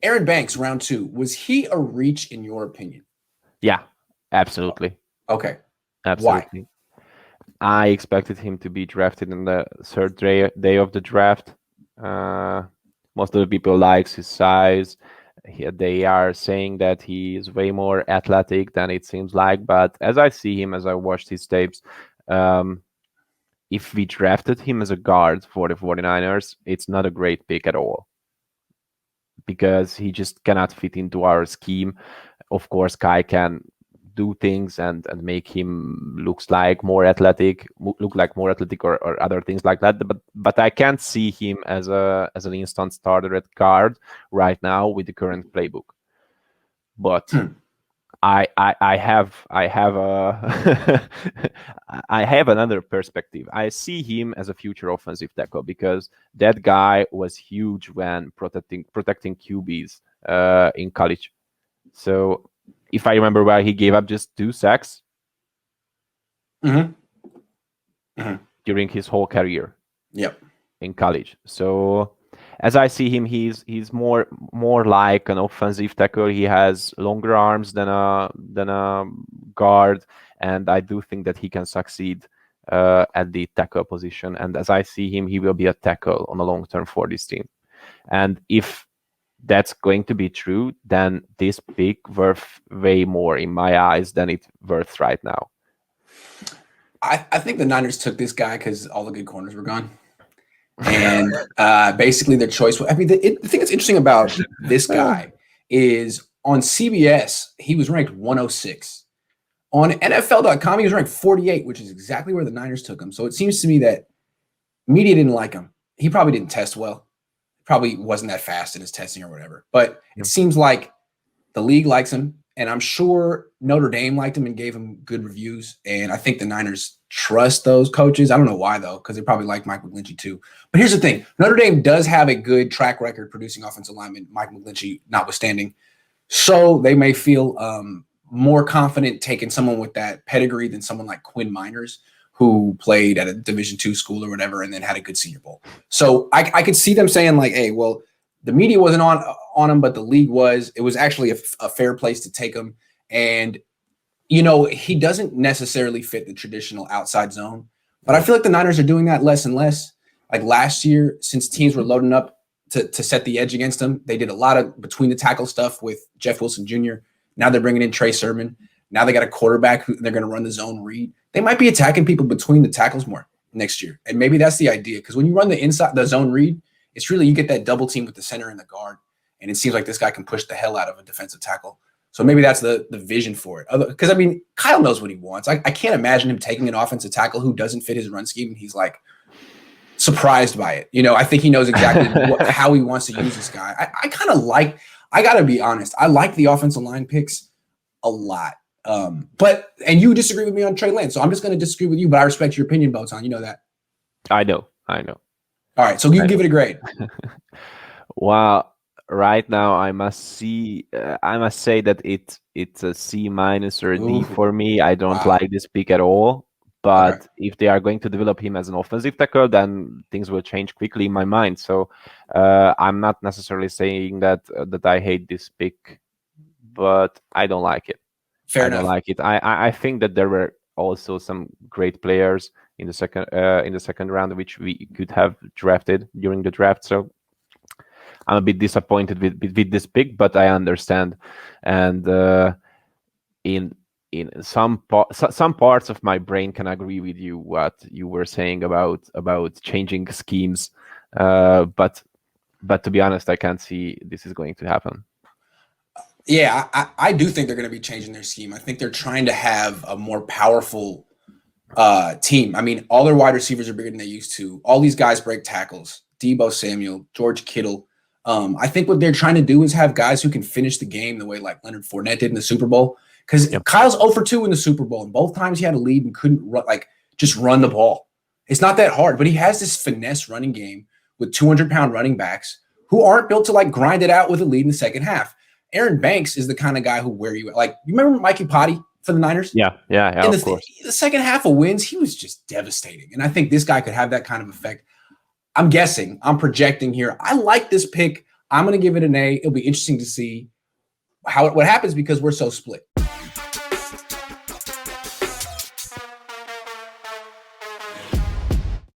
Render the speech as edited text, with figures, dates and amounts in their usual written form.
Aaron Banks, round 2, was he a reach in your opinion? Yeah, absolutely. Okay. Why? Absolutely. I expected him to be drafted in the third day of the draft. Uh, most of the people likes his size. They are saying that he is way more athletic than it seems like. But as I see him, as I watched his tapes, um, if we drafted him as a guard for the 49ers, it's not a great pick at all because he just cannot fit into our scheme. Of course, Kai can do things and make him look like more athletic or other things like that, but I can't see him as an instant starter at guard right now with the current playbook. But I have a I have another perspective. I see him as a future offensive tackle because that guy was huge when protecting QBs in college. So if I remember well, he gave up just 2 sacks during his whole career. Yep. In college. So as I see him, he's more like an offensive tackle. He has longer arms than a guard, and I do think that he can succeed at the tackle position. And as I see him, he will be a tackle on the long term for this team. And if that's going to be true, then this pick worth way more in my eyes than it's worth right now. I think the Niners took this guy because all the good corners were gone. And basically their choice. I mean, the thing that's interesting about this guy is on CBS, he was ranked 106. On NFL.com, he was ranked 48, which is exactly where the Niners took him. So it seems to me that media didn't like him. He probably didn't test well. Probably wasn't that fast in his testing or whatever. But it seems like the league likes him. And I'm sure Notre Dame liked him and gave him good reviews. And I think the Niners trust those coaches. I don't know why, though, because they probably like Mike McGlinchey, too. But here's the thing. Notre Dame does have a good track record producing offensive linemen, Mike McGlinchey notwithstanding. So they may feel more confident taking someone with that pedigree than someone like Quinn Miners, who played at a Division II school or whatever and then had a good Senior Bowl. So I could see them saying, like, hey, well, the media wasn't on him, but the league was. It was actually a fair place to take him. And, you know, he doesn't necessarily fit the traditional outside zone. But I feel like the Niners are doing that less and less. Like last year, since teams were loading up to set the edge against him, they did a lot of between the tackle stuff with Jeff Wilson Jr. Now they're bringing in Trey Sermon. Now they got a quarterback who they're going to run the zone read. They might be attacking people between the tackles more next year. And maybe that's the idea. Because when you run the zone read, it's really you get that double team with the center and the guard, and it seems like this guy can push the hell out of a defensive tackle. So maybe that's the vision for it. Because, I mean, Kyle knows what he wants. I can't imagine him taking an offensive tackle who doesn't fit his run scheme, and he's, like, surprised by it. You know, I think he knows exactly how he wants to use this guy. I kind of like – I got to be honest. I like the offensive line picks a lot. And you disagree with me on Trey Lance, so I'm just going to disagree with you, but I respect your opinion, Botond. You know that. I know. All right, so you can give it a grade. Well, right now I must say that it's a C- or a D for me. I don't like this pick at all. But if they are going to develop him as an offensive tackle, then things will change quickly in my mind. So I'm not necessarily saying that I hate this pick, but I don't like it. Fair enough. I don't like it. I think that there were also some great players in the second round, which we could have drafted during the draft. So I'm a bit disappointed with this pick, but I understand. And in some parts of my brain can agree with you what you were saying about changing schemes. But to be honest, I can't see this is going to happen. Yeah, I do think they're going to be changing their scheme. I think they're trying to have a more powerful team. I mean, all their wide receivers are bigger than they used to. All these guys break tackles. Deebo Samuel, George Kittle. I think what they're trying to do is have guys who can finish the game the way like Leonard Fournette did in the Super Bowl. Because Kyle's 0 for 2 in the Super Bowl, and both times he had a lead and couldn't just run the ball. It's not that hard, but he has this finesse running game with 200-pound running backs who aren't built to like grind it out with a lead in the second half. Aaron Banks is the kind of guy who you remember Mikey Potty for the Niners? Yeah, of course. The second half of wins, he was just devastating. And I think this guy could have that kind of effect. I'm projecting here. I like this pick. I'm going to give it an A. It'll be interesting to see what happens because we're so split.